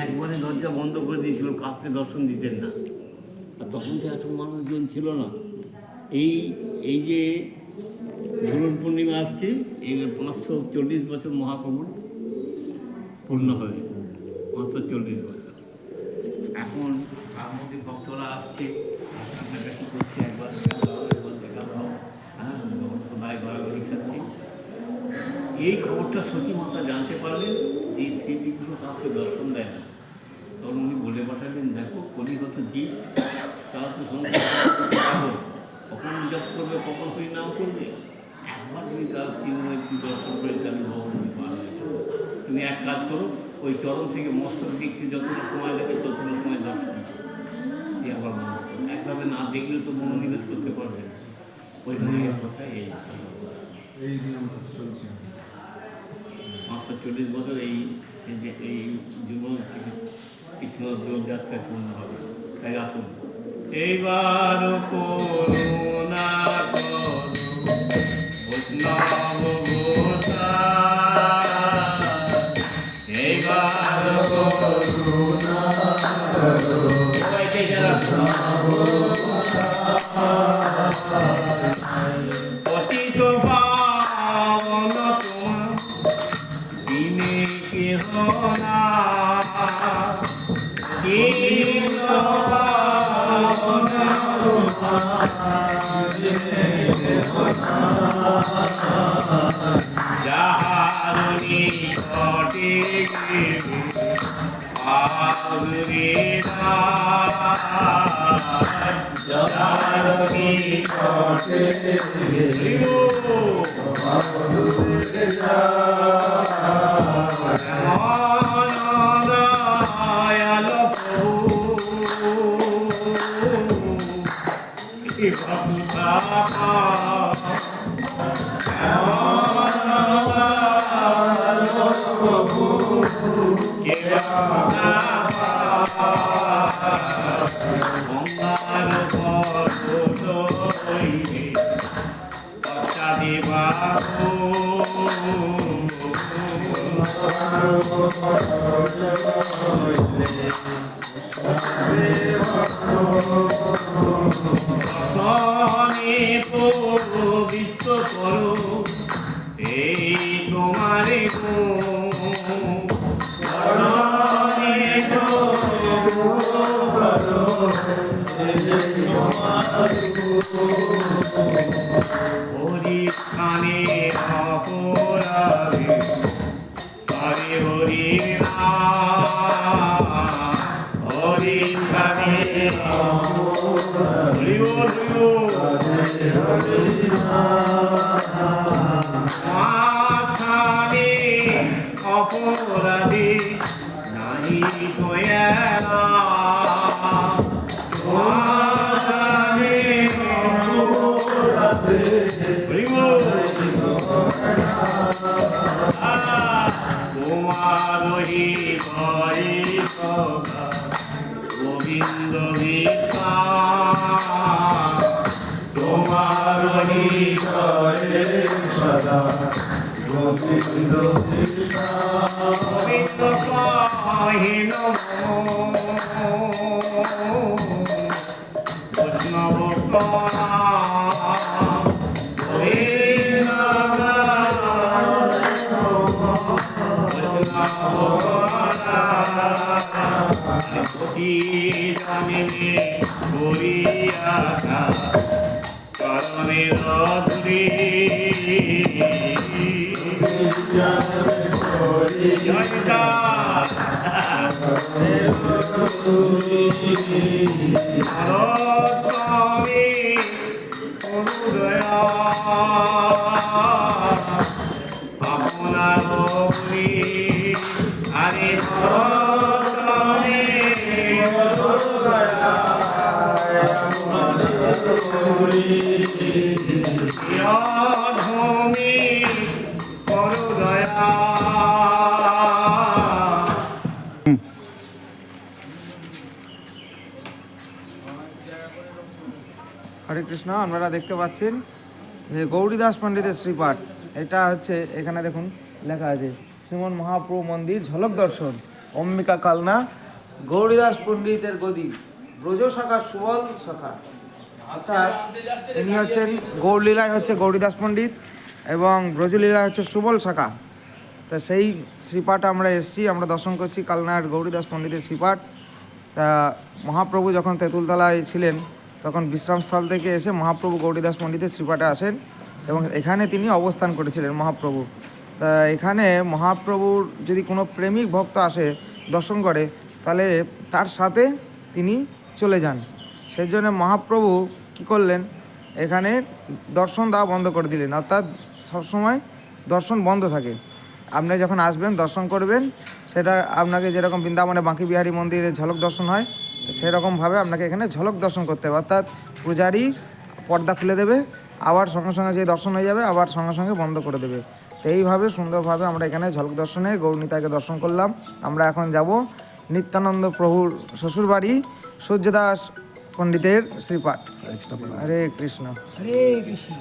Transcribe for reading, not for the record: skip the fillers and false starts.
একবারে দরজা বন্ধ করে দিয়েছিল, কাউকে দর্শন দিতেন না। আর তখন তো এত মানুষজন ছিল না। এই এই যে ধরুন পূর্ণিমা আসছে, এই 540 বছর মহাপ্রভুর পূর্ণ হবে, 540 বছর। এখন তার মধ্যে ভক্তরা আসছে, কাছাকাছি করছে, একবার দেখা দাও, হ্যাঁ, সবাই ঘোরাঘুরি খাচ্ছি। এই খবরটা সতী মাতা জানতে পারলেন যে শ্রীবিগ্রহ কাউকে দর্শন দেয় না। তখন উনি বলে পাঠালেন, দেখো কলিগত জীব, তারা তো সংসার কখন জপ করবে, কখন হরিনাম করবে, একবার তুমি তার শ্রীময় একটু দর্শন করে আমি ভগবান পার হয়ে যাবো। তুমি এক কাজ করো, ওই চরণ থেকে মস্তক দিকতে যতটা সময় লাগে ততটা সময় দর্শন দিয়ে আবার মনে করো। একভাবে না দেখলে তো মনোনিবেশ করতে পারবে না। ওই মনের কথা এই 540 বছর এই জীবন থেকে কৃষ্ণ যোগযাত্রায় পূর্ণ হবে। তাই আসুন এইবার করুণা করো বৈষ্ণব গোসাই, এইবার করুণা করো সবাইকে যারা পতিত পাবন তোমার দিনে কেহ না, যাহারুনি ঘটে আগুরে যাহারুনি ঘটে পবিত্র করো এই তোমারে হরিখানে অপরাধে হরে হরি হরিখানে হরি মাথানে অপরাধে নাহি দয়ালা, মাথানে অপরাধে তোমার হৃদয়ে সদা গোবিন্দ ভিক্ষা, তোমার হৃদয়ে সদা গোবিন্দ ভিক্ষা, গোবিন্দ পাহি নমো বৈষ্ণব প্রণাম, জানিলে করিয়াকা চরণের ধুলি, আপনার আরে ভূমি করো দয়া। হরে কৃষ্ণ। আপনারা দেখতে পাচ্ছেন যে গৌরীদাস পণ্ডিতের শ্রীপাঠ। এটা হচ্ছে এখানে দেখুন লেখা আছে শ্রীমন মহাপ্রভু মন্দির ঝলক দর্শন। অম্বিকা কালনা গৌরীদাস পণ্ডিতের গদি ব্রজ শাখা সুবল শাখা, অর্থাৎ ইনি হচ্ছেন গৌরলীলায় হচ্ছে গৌরীদাস পণ্ডিত এবং ব্রজলীলায় হচ্ছে সুবল শাখা। তা সেই শ্রীপাঠ আমরা এসেছি, আমরা দর্শন করছি কালনার গৌরীদাস পণ্ডিতের শ্রীপাঠ। তা মহাপ্রভু যখন তেঁতুলতলায় ছিলেন তখন বিশ্রামস্থল থেকে এসে মহাপ্রভু গৌরীদাস পণ্ডিতের শ্রীপাঠে আসেন এবং এখানে তিনি অবস্থান করেছিলেন মহাপ্রভু। তা এখানে মহাপ্রভুর যদি কোনো প্রেমিক ভক্ত আসে দর্শন করে তাহলে তার সাথে তিনি চলে যান। সেই জন্য মহাপ্রভু কী করলেন, এখানে দর্শন দেওয়া বন্ধ করে দিলেন, অর্থাৎ সবসময় দর্শন বন্ধ থাকে। আপনি যখন আসবেন দর্শন করবেন, সেটা আপনাকে যেরকম বৃন্দাবনে বাঁকি বিহারী মন্দিরে ঝলক দর্শন হয় সেরকমভাবে আপনাকে এখানে ঝলক দর্শন করতে হবে, অর্থাৎ পূজারী পর্দা খুলে দেবে, আবার সঙ্গে সঙ্গে যে দর্শন হয়ে যাবে আবার সঙ্গে সঙ্গে বন্ধ করে দেবে। তো এইভাবে সুন্দরভাবে আমরা এখানে ঝলক দর্শনে গৌরনীতাকে দর্শন করলাম। আমরা এখন যাব নিত্যানন্দ প্রভুর শ্বশুরবাড়ি সূর্যদাস পণ্ডিতের শ্রীপাঠ। হরে কৃষ্ণ। হরে কৃষ্ণ।